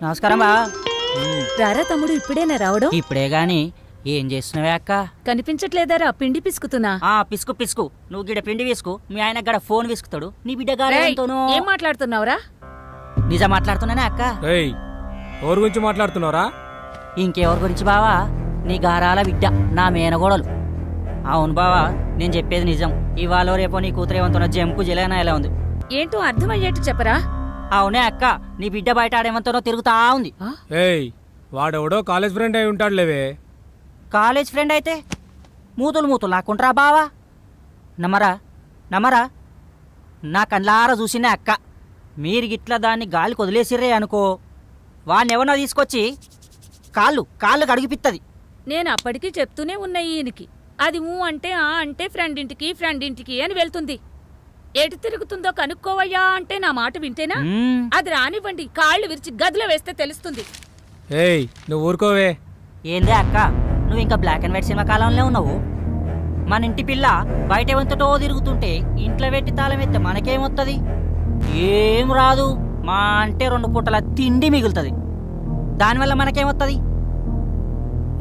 నమస్కారం బా.
రారా తమ్ముడు, ఇప్పుడేనా రావడం?
ఇప్పుడే గాని ఏం చేస్తున్నావే అక్క?
కనిపించట్లేదారా, పిండి పిసుకుతున్నా.
పిసుకు పిసుకు, నువ్వు గిడ పిండి విసుకు, మీ ఆయన గడ ఫోన్ విసుకుతాడు, నీ బిడ్డ గారితోనూ.
ఏం మాట్లాడుతున్నావురా?
నిజం మాట్లాడుతున్నానే అక్క.
ఎవరి గురించి మాట్లాడుతున్నారా?
ఇంకెవరి గురించి బావా? నీ గారాల బిడ్డ, నా మేనగోడలు. అవును బావా, నేను చెప్పేది నిజం. ఇవాళ రేపో నీ కూతురేమంతున్న జంపు జిలేనా ఎలా ఉంది?
ఏంటో అర్థమయ్యేట్టు చెప్పరా.
అవునే అక్క, నీ బిడ్డ బయట ఆడేమంతనో తిరుగుతా ఉంది.
వాడెవడో కాలేజ్ ఫ్రెండ్ అయి ఉంటాడు లేవే.
కాలేజ్ ఫ్రెండ్ అయితే మూతులు నాకుంట్రా బావా. నమ్మరా నమ్మరా, నా కళ్ళారా చూసినే అక్క. మీరు గిట్లా దాన్ని గాలికి వదిలేసిర్రే అనుకో, వాడినెవనో తీసుకొచ్చి కాళ్ళు కడిగిపిత్తది.
నేను అప్పటికీ చెప్తూనే ఉన్నా ఈయనకి, అది అంటే అంటే ఫ్రెండ్ ఇంటికి అని వెళ్తుంది. ఎటు తిరుగుతుందో కనుక్కోవయ్యా అంటే నా మాట వింటేనా? అది రానివ్వండి, కాళ్ళు విరిచి గదిలో వేస్తే తెలుస్తుంది.
నువ్వు ఊరుకోవే.
ఏందే అక్క, నువ్వు ఇంకా బ్లాక్ అండ్ వైట్ సినిమా కాలంలో ఉన్నావు. మన ఇంటి పిల్ల బయట వంతటో తిరుగుతుంటే ఇంట్లో పెట్టి తాళం ఎత్తే మనకేమొత్తది? ఏం రాదు, మా అంటే 2 పూటల తిండి మిగులుతుంది. దానివల్ల మనకేమొత్తది?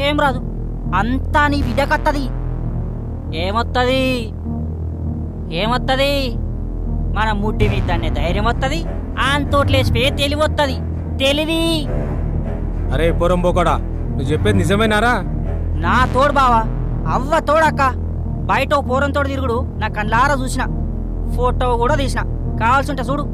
ఏం రాదు, అంతా నీ బిడ్డకత్తది. ఏమొత్తది? మన ముడ్డి మీద ధైర్యం వస్తుంది, ఆంతోట్లేసిపోయి తెలివొత్తది. తెలివి.
అరే పోరంబోకడా, నువ్వు చెప్పేది నిజమేనారా?
నా తోడు బావా, అవ్వ తోడక్క. బయట పూరం తోడు తిరుగుడు నా కళ్ళారా చూసిన, ఫోటో కూడా తీసిన. కావాల్సింటే చూడు.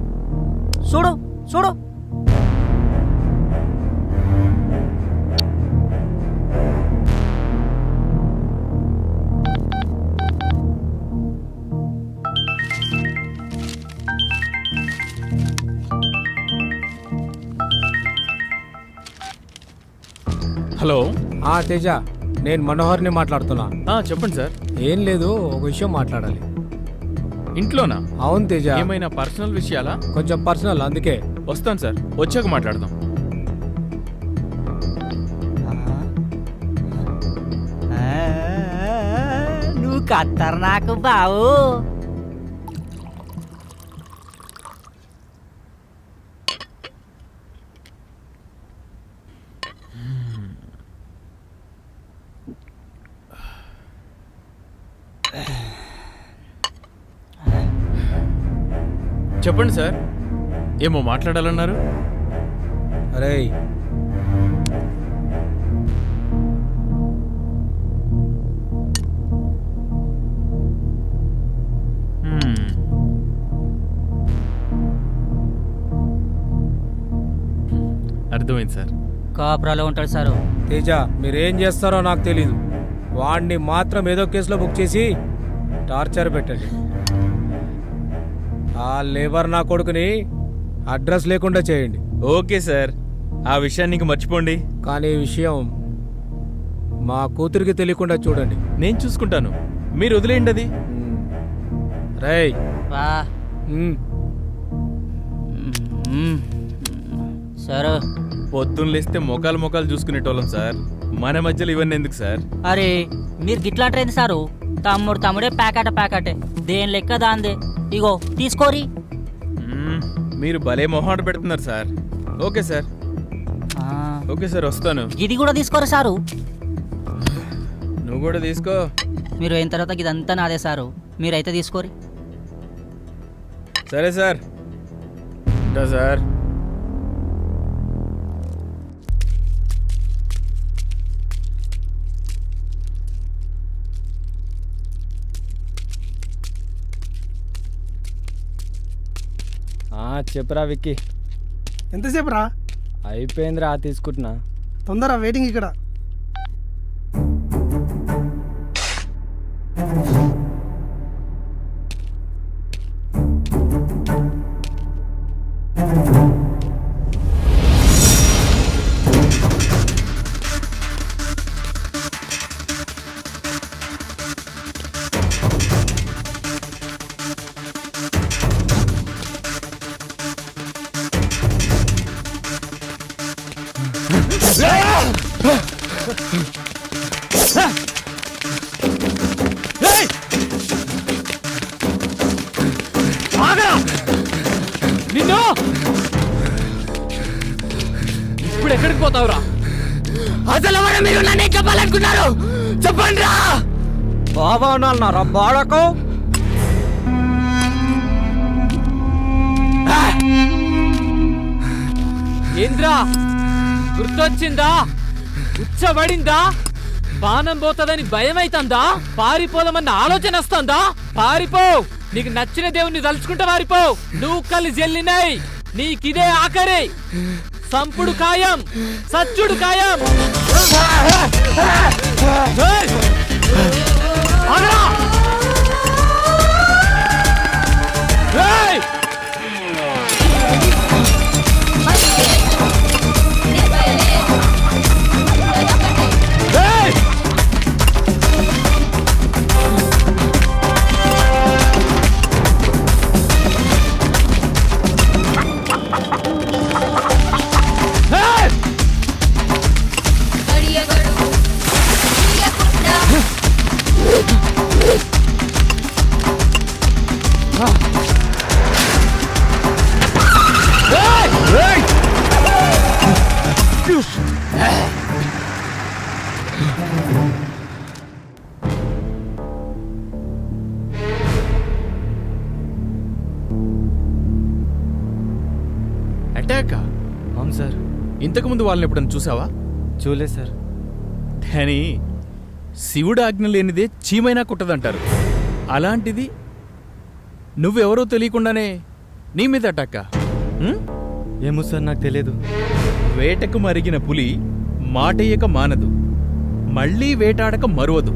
హలో.
తేజ, నేను మనోహర్ని మాట్లాడుతున్నా.
చెప్పండి సార్.
ఏం లేదు, ఒక విషయం మాట్లాడాలి.
ఇంట్లోనా?
అవును తేజ.
ఏమైనా పర్సనల్ విషయాలా?
కొంచెం పర్సనల్, అందుకే.
వస్తాను సార్, వచ్చాక మాట్లాడదాం.
నువ్వు కత్తర్ నాకు బావు.
చెప్పండి సార్, ఏమో మాట్లాడాలన్నారు.
అరే
అర్థమైంది సార్.
కాపురాలో ఉంటాడు సారు.
తేజ, మీరేం చేస్తారో నాకు తెలీదు. వాడిని మాత్రం ఏదో కేసులో బుక్ చేసి టార్చర్ పెట్టండి. ఆ లేబర్ నా కొడుకుని అడ్రస్ లేకుండా చేయండి.
ఓకే సార్, ఆ విషయాన్ని మర్చిపోండి.
కానీ ఈ విషయం మా కూతురికి తెలియకుండా చూడండి.
నేను చూసుకుంటాను, మీరు వదిలేయండి అది.
రేయ్
సార్,
పొద్దున్న లేస్తే మొఖాలు చూసుకునేటోళ్ళం సార్. మన మధ్యలో ఇవన్నీ ఎందుకు సార్?
అరే మీరు గిట్లాంటారేంది సారు? తమ్ముడే ప్యాకెటే, దేని లెక్క దాందే. ఇగో తీసుకోరి.
మీరు భలే మొహాట పెడుతున్నారు సార్. ఓకే సార్, వస్తాను.
ఇది కూడా తీసుకోరు సారు.
నువ్వు కూడా తీసుకో.
మీరు అయిన తర్వాత ఇదంతా నాదే సారు, మీరైతే తీసుకోరి.
సరే సార్. ఉంటా సార్.
చెప్పురా విక్కీ.
ఎంతసేపు రా?
అయిపోయిందిరా, తీసుకుంటున్నా.
తొందర వెయిటింగ్ ఇక్కడ.
నిన్ను ఇప్పుడు ఎక్కడికి పోతావురా?
అసలు మీరు నన్ను చెప్పాలనుకున్నారు? చెప్పండి రా. బాబా అన్నారా బాడకు?
ఏంద్రా గుర్తొచ్చిందా? ఉచ్చబడిందా? బాణం పోతుందని భయం అవుతుందా? పారిపోదామన్న ఆలోచన వస్తుందా? పారిపో. నీకు నచ్చిన దేవుణ్ణి తలుచుకుంటా పారిపో. నువ్వు కళ్ళు జల్లినాయి, నీకిదే ఆఖరి. సంపుడు ఖాయం, సచ్చుడు ఖాయం.
అటాకా?
అవును సార్.
ఇంతకుముందు వాళ్ళని ఎప్పుడైనా చూసావా?
చూలే సార్.
కానీ శివుడు ఆజ్ఞ లేనిదే చీమైనా కుట్టదంటారు. అలాంటిది నువ్వెవరో తెలియకుండానే నీ మీద అటాకా?
ఏమో సార్, నాకు తెలియదు.
వేటకు మరిగిన పులి మాటయ్యక మానదు, మళ్ళీ వేటాడక మరువదు.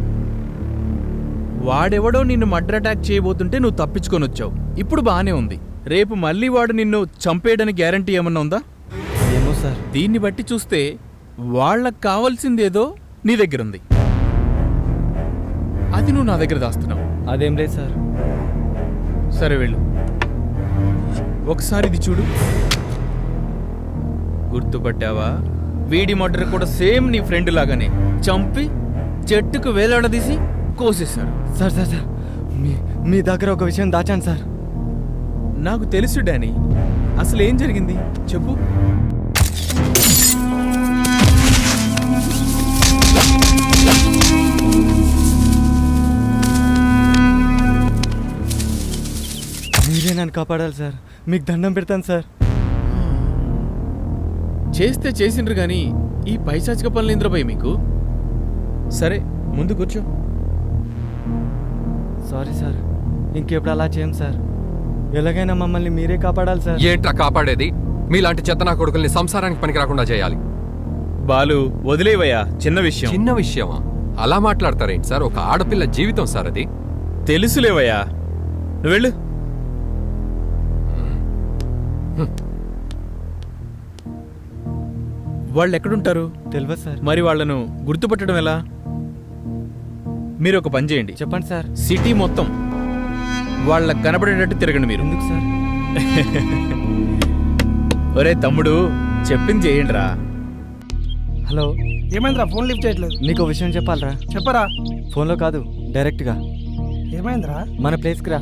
వాడెవడో నిన్ను మర్డర్ అటాక్ చేయబోతుంటే నువ్వు తప్పించుకొని వచ్చావు. ఇప్పుడు బానే ఉంది. రేపు మళ్ళీ వాడు నిన్ను చంపేయడానికి గ్యారంటీ ఏమన్నా ఉందా?
ఏమో సార్.
దీన్ని బట్టి చూస్తే వాళ్ళకు కావాల్సిందేదో నీ దగ్గరుంది, అది నువ్వు నా దగ్గర దాస్తున్నావు.
అదేం లేదు సార్.
సరే వెళ్ళు, ఒకసారి ఇది చూడు. గుర్తుపట్టావా? వీడి మర్డర్ కూడా సేమ్ నీ ఫ్రెండ్ లాగానే చంపి చెట్టుకు వేలాడదీసి కోసేశారు.
సార్ సార్ సార్, మీ దగ్గర ఒక విషయం దాచాను సార్.
నాకు తెలుసు డానీ, అసలు ఏం జరిగింది చెప్పు.
మీరే నన్ను కాపాడాలి సార్, మీకు దండం పెడతాను సార్.
చేస్తే చేసిండ్రు కానీ ఈ పైశాచిక పనులు ఇంద్రపోయి మీకు. సరే ముందు కూర్చో.
సారీ సార్, ఇంకెప్పుడు అలా చేయం సార్. ఎలాగైనా మమ్మల్ని మీరే కాపాడాలి సార్.
ఏంట్రా కాపాడేది? మీలాంటి చెత్తనా కొడుకుల్ని సంసారానికి పనికి రాకుండా చేయాలి.
బాలు వదిలేవయ్యా, చిన్న విషయం.
చిన్న విషయమా? అలా మాట్లాడతారేంటి సార్? ఒక ఆడపిల్ల జీవితం సార్ అది.
తెలుసులేవయ్యా, నువ్వు వెళ్ళు. వాళ్ళు ఎక్కడుంటారు?
తెలియదు సార్.
మరి వాళ్ళను గుర్తుపట్టడం ఎలా? మీరు ఒక పని చేయండి.
చెప్పండి సార్.
సిటీ మొత్తం వాళ్ళకి కనబడేటట్టు తిరగండి మీరు.
ఎందుకు సార్?
ఒరే తమ్ముడు, చెప్పింది చేయండి రా.
హలో,
ఏమైందిరా? ఫోన్ లిఫ్ట్ చేయట్లేదు.
నీకు విషయం చెప్పాలరా.
చెప్పరా.
ఫోన్లో కాదు, డైరెక్ట్గా.
ఏమైందిరా?
మన ప్లేస్కి రా.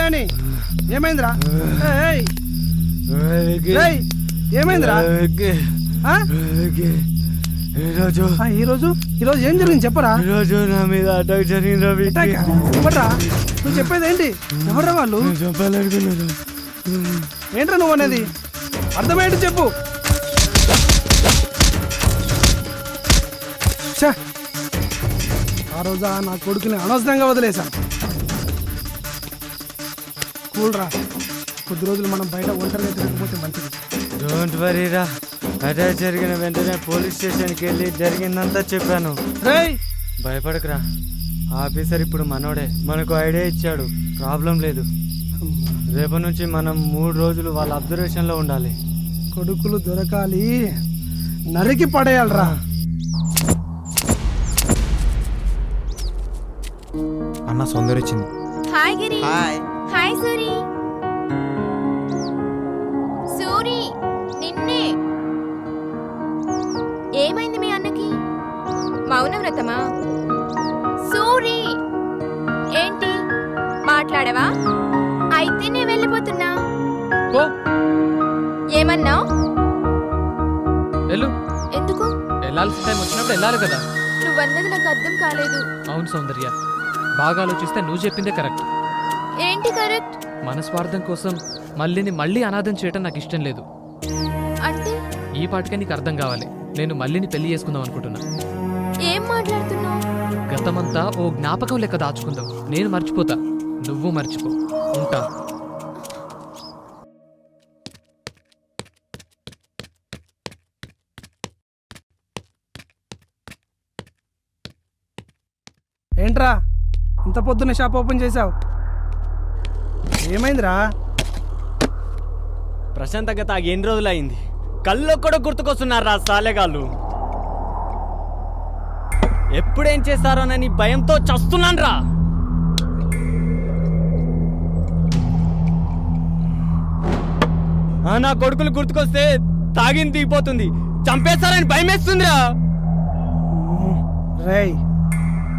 అని ఏమైందిరా? ఏయ్, ఏయ్, ఏమైందిరా? ఆ? ఈరోజు ఏం జరిగింది చెప్పరా?
ఈరోజు నా మీద అటాక్ జరిగింది రవి.
అటాకా? ఎవడ్రా? నువ్వు చెప్పేది ఏంటి? ఎవడ్రా వాళ్ళు?
చెప్పాలనుకున్నాను.
ఏంట్రా నువ్వు అనేది? అర్థమయ్యేట్టు చెప్పు. ఛే! ఆ రోజు నా కొడుకుని అనవసరంగా వదిలేశాను. కూల్రా, కొద్ది రోజులు మనం బయట ఒంటరిగా తిరగకపోతే మంచిది.
డోంట్ వరీ రా. అటాక్ జరిగిన వెంటనే పోలీస్ స్టేషన్కి వెళ్ళి జరిగిందంతా చెప్పాను.
రేయ్,
భయపడకురా, ఆఫీసర్ ఇప్పుడు మనోడే. మనకు ఐడియా ఇచ్చాడు, ప్రాబ్లం లేదు. రేపటి నుంచి మనం 3 రోజులు వాళ్ళ అబ్జర్వేషన్లో ఉండాలి.
కొడుకులు దొరకాలి, నరికి పడేయాలరా.
అన్న సౌందర్య వచ్చింది.
హాయ్ గిరి. హాయ్ సూరి. సూరి, నిన్నే. ఏమైంది మీ అన్నకి? మౌనవ్రతమా? సూరి, ఏంటి మాట్లాడవా? అయితే నేను వెళ్ళిపోతున్నా. ఏమన్నావు?
వెళ్ళు.
ఎందుకు?
వెళ్ళాల్సిన టైం వచ్చినప్పుడు వెళ్ళాలి కదా.
నువ్వన్నది నాకు అర్థం కాలేదు.
అవును సౌందర్య, బాగా ఆలోచిస్తే నువ్వు చెప్పిందే కరెక్ట్.
ఏంటి కరెక్ట్?
మన స్వార్థం కోసం మళ్ళీ అనాథం చేయటం నాకు ఇష్టం లేదు.
అంటే
ఈ పాటికే నీకు అర్థం కావాలి. నేను మళ్ళీని పెళ్లి చేసుకుందాం అనుకుంటున్నా.
ఏం మాట్లాడుతున్నావు?
గతమంతా ఓ జ్ఞాపకం లెక్క దాచుకుందాం. నేను మర్చిపోతా, నువ్వు మర్చిపో. ఉంటా.
ఏంట్రా ఇంత పొద్దున్న షాప్ ఓపెన్ చేసావు? ఏమైందిరా?
ప్రశాంతంగా తాగి ఎన్ని రోజులు అయింది? కళ్ళు కూడా గుర్తుకొస్తున్నారా సాలెగాళ్ళు? ఎప్పుడేం చేస్తారోనని భయంతో చస్తున్నాను రా. నా కొడుకులు గుర్తుకొస్తే తాగింది దిగిపోతుంది, చంపేస్తారని భయం వేస్తుందిరా.
రేయ్,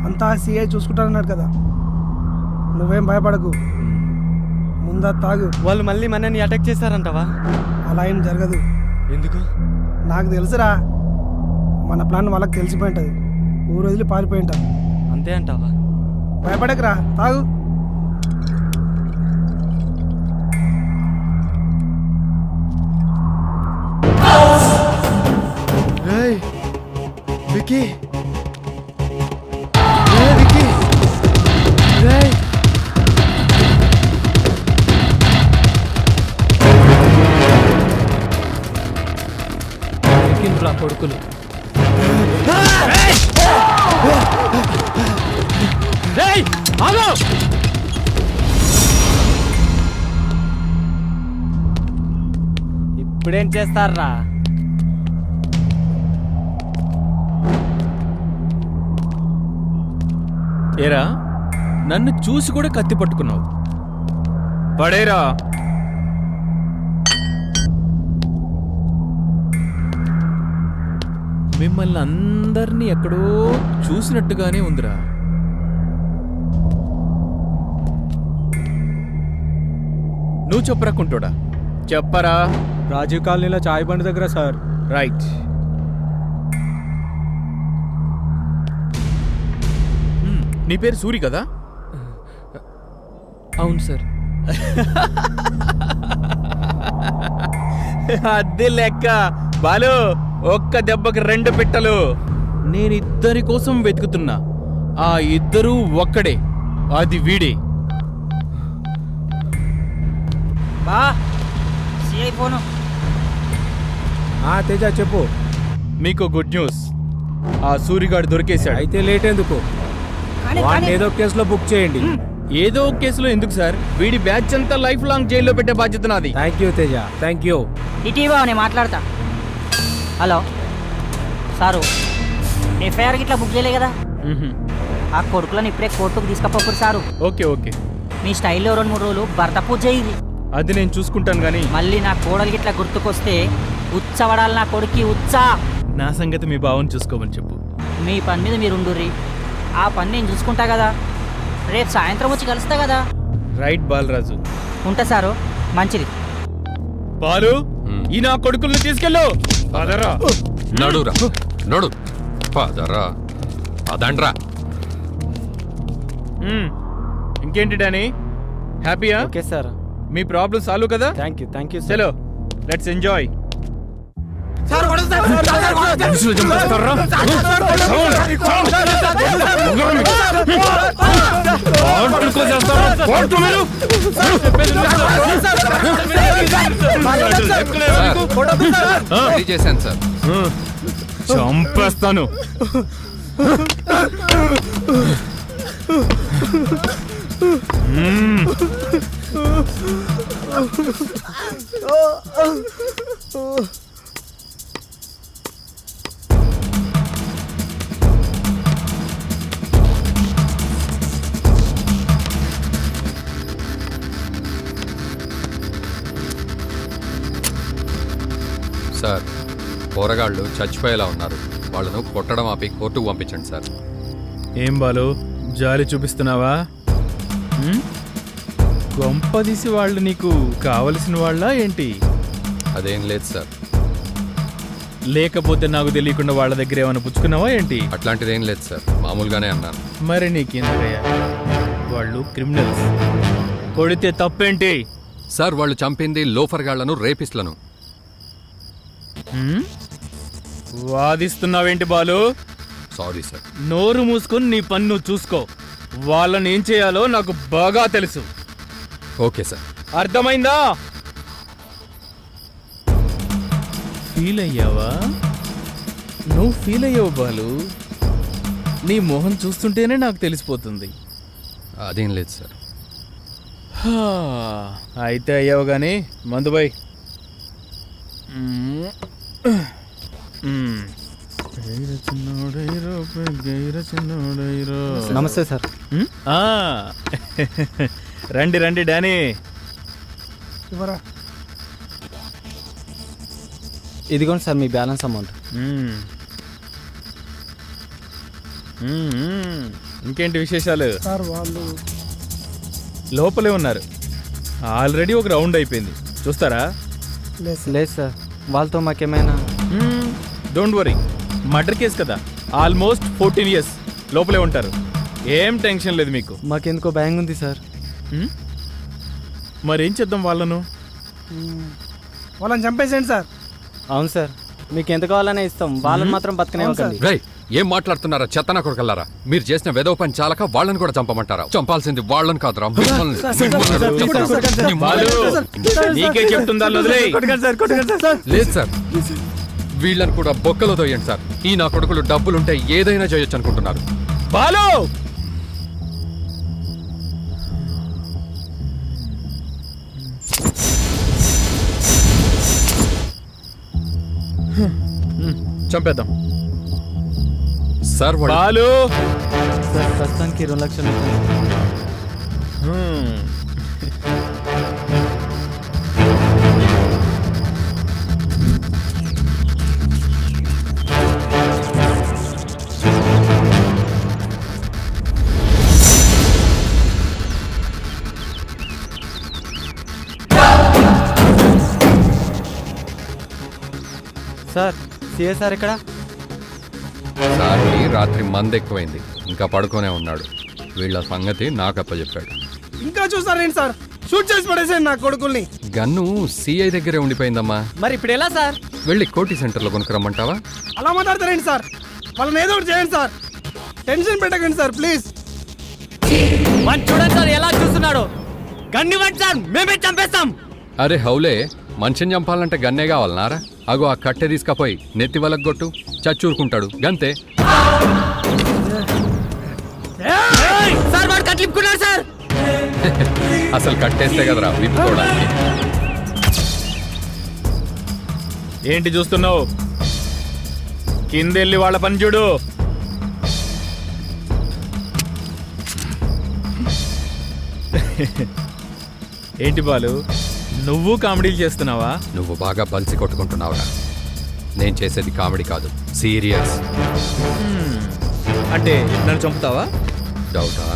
అంతా సిఐ చూసుకుంటారన్నారు కదా, నువ్వేం భయపడకు. ముందా తాగు.
వాళ్ళు మళ్ళీ మనని అటాక్ చేస్తారంటావా?
అలా ఏం జరగదు.
ఎందుకు?
నాకు తెలుసురా, మన ప్లాన్ వాళ్ళకి తెలిసిపోయి ఉంటుంది. ఊరు వదిలి పారిపోయి ఉంటాం.
అంతే అంటావా?
భయపడకురా, తాగు.
వికీ,
కొడుకులు
ఇప్పుడేం చేస్తారా?
ఏరా, నన్ను చూసి కూడా కత్తి పట్టుకున్నావు. పడేరా. మిమ్మల్ని అందరినీ ఎక్కడో చూసినట్టుగానే ఉందిరా. నువ్వు చెప్పరా కుంటోడా, చెప్పరా.
రాజీవ్ కాలనీలో చాయ్ బండి దగ్గర సార్.
రైట్. నీ పేరు సూరి కదా?
అవును సార్.
అదే లెక్క. బాలు, ఒక్క దెబ్బకి 2 పిట్టలు. నేను ఇద్దరి కోసం వెతుకుతున్నా, ఆ ఇద్దరూ ఒక్కడే, అది వీడే.
బా సిఐ ఫోను.
తేజ చెప్పు.
మీకు గుడ్ న్యూస్, ఆ సూరిగాడు దొరికేశాడు.
అయితే లేట్ ఎందుకు? వాడిని ఏదో కేసులో బుక్ చేయండి.
ఏదో కేసులో ఎందుకు సార్? వీడి బ్యాచ్ అంతా లైఫ్ లాంగ్ జైల్లో పెట్టే బాధ్యత నాది.
Thank you Teja, thank you.
ఇటీవా నేను మాట్లాడతా. హలో సారు, ఎఫ్ఐఆర్ గిట్లా బుక్ చేయలే కదా? ఆ కొడుకులను ఇప్పుడే కోర్టుకు తీసుకపోరు సారు.
Okay okay.
మీ స్టైల్లో 2-3 రోజులు భర్త పూజ చేయి.
అది నేను చూసుకుంటాను కానీ
మళ్ళీ నా కోడలు గిట్లా గుర్తుకొస్తే ఉచ్చవడాలి నా కొడుక్కి ఉచ్చా.
నా సంగతి మీ బావని చూసుకోమని చెప్పు.
మీ పని మీద మీరు ఉండుర్రి, ఆ పని నేను చూసుకుంటా కదా. రేపు సాయంత్రం వచ్చి కలుస్తా కదా.
రైట్ బాలరాజు.
ఉంటా సారు, మంచిది.
బాలు, ఈ నా కొడుకుల్ని తీసుకెళ్ళు. పదరా.
నడురా నడు పదరా అదండ్రా.
ఇంకేంటి డానీ, హ్యాపీయా?
Okay sir.
మీ ప్రాబ్లం సాల్వ్ కదా?
థ్యాంక్ యూ
చలో లెట్స్ ఎంజాయ్.
చేశాను సార్.
చంపేస్తాను.
సార్, పోరగాళ్ళు చచ్చిపోయేలా ఉన్నారు. వాళ్ళను కొట్టడం ఆపి కోర్టుకు పంపించండి సార్.
ఏం బాలు, జాలి చూపిస్తున్నావా? గొంపదీసి వాళ్ళు నీకు కావలసిన వాళ్ళ ఏంటి?
అదేం లేదు సార్.
లేకపోతే నాకు తెలియకుండా వాళ్ళ దగ్గర ఏమైనా పుచ్చుకున్నావా ఏంటి?
అట్లాంటిదేం లేదు సార్, మామూలుగానే అన్నాను.
మరి నీకేందయ్యా, వాళ్ళు క్రిమినల్స్, కొడితే తప్పేంటి?
సార్, వాళ్ళు చంపింది లోఫర్ గాళ్లను, రేపిస్ట్లను.
వాదిస్తున్నావేంటి బాలు?
Sorry sir.
నోరు మూసుకొని నీ పన్ను చూసుకో. వాళ్ళని ఏం చేయాలో నాకు బాగా తెలుసు.
Okay sir.
అర్థమైందా? ఫీల్ అయ్యావా? నువ్వు ఫీల్ అయ్యావు బాలు. నీ మొహం చూస్తుంటేనే నాకు తెలిసిపోతుంది.
అదేం లేదు సార్.
అయితే అయ్యావు గాని మందుబాయ్.
నమస్తే సార్.
రండి రండి డానీ.
ఇదిగోండి సార్ మీ బ్యాలెన్స్ అమౌంట్.
ఇంకేంటి విశేషాలు?
సార్ వాళ్ళు
లోపలే ఉన్నారు. ఆల్రెడీ ఒక రౌండ్ అయిపోయింది, చూస్తారా?
లేదు సార్, వాళ్ళతో మాకేమైనా.
డోంట్ వరీ, మర్డర్ కేసు కదా, ఆల్మోస్ట్ 14 years లోపలే ఉంటారు. ఏం టెన్షన్ లేదు మీకు.
మాకెందుకో భయంగా ఉంది సార్.
మరేం చేద్దాం వాళ్ళను?
వాళ్ళని చంపేసేయండి సార్.
అవును సార్, మీకు ఎంత కావాలనే ఇస్తాం, వాళ్ళని మాత్రం బతకనివ్వకండి.
రై, ఏం మాట్లాడుతున్నారా చెత్తనా కొడుకల్లారా? మీరు చేసిన వెధవ పని చాలక వాళ్ళని కూడా చంపమంటారా? చంపాల్సింది వాళ్ళని కాదురా, మిమ్మల్ని.
నీకే చెప్తుందా?
లేదు సార్, వీళ్ళని కూడా బొక్కలో తోయండి సార్. ఈ నా కొడుకులు డబ్బులుంటే ఏదైనా చేయొచ్చు అనుకుంటున్నారు.
బాలు, చంపేద్దాం
సార్.
బాలు
సార్, ప్రస్తుతానికి 2 లక్షలు. సార్, సిఎస్ఆర్ ఇక్కడ.
సార్కి రాత్రి మందు ఎక్కువైంది, ఇంకా పడుకోనే ఉన్నాడు. వీళ్ళ సంగతి నాకు అప్పచెప్పాడు.
ఇంకా చూస్తారేంటి సార్? షూట్ చేసి పడేసేయండి నా కొడుకుల్ని.
గన్ను సిఐ దగ్గరే ఉండిపోయిందమ్మా.
మరి ఇప్పుడు ఎలా సార్?
వెళ్ళి కోటి సెంటర్లో కొనుక్కురమ్మంటావా?
అలా మాట్లాడతారేంటి సార్? వాళ్ళని ఏదో ఒకటి చేయండి సార్. టెన్షన్ పెట్టకండి సార్, ప్లీజ్.
చూడండి సార్ ఎలా చూస్తున్నాడు. గన్నివ్వండి సార్, మేమే చంపేస్తాం.
అరే హౌలే, మనిషిని చంపాలంటే గన్నే కావాలన్నారా? అగో ఆ కట్టె తీసుకపోయి నెత్తి వలగొట్టు, చచ్చూరుకుంటాడు గంతే.
సార్ వాడు కట్లిప్పుకున్నాడు సార్.
అసలు కట్టేస్తే కదరా విప్పుకోవడానికి.
ఏంటి చూస్తున్నావు? కిందెళ్ళి వాళ్ళ పని చూడు. ఏంటి బాలు, నువ్వు కామెడీలు చేస్తున్నావా?
నువ్వు బాగా బలిసి కొట్టుకుంటున్నావురా. నేను చేసేది కామెడీ కాదు, సీరియస్.
అంటే నన్ను చంపుతావా?
డౌటా?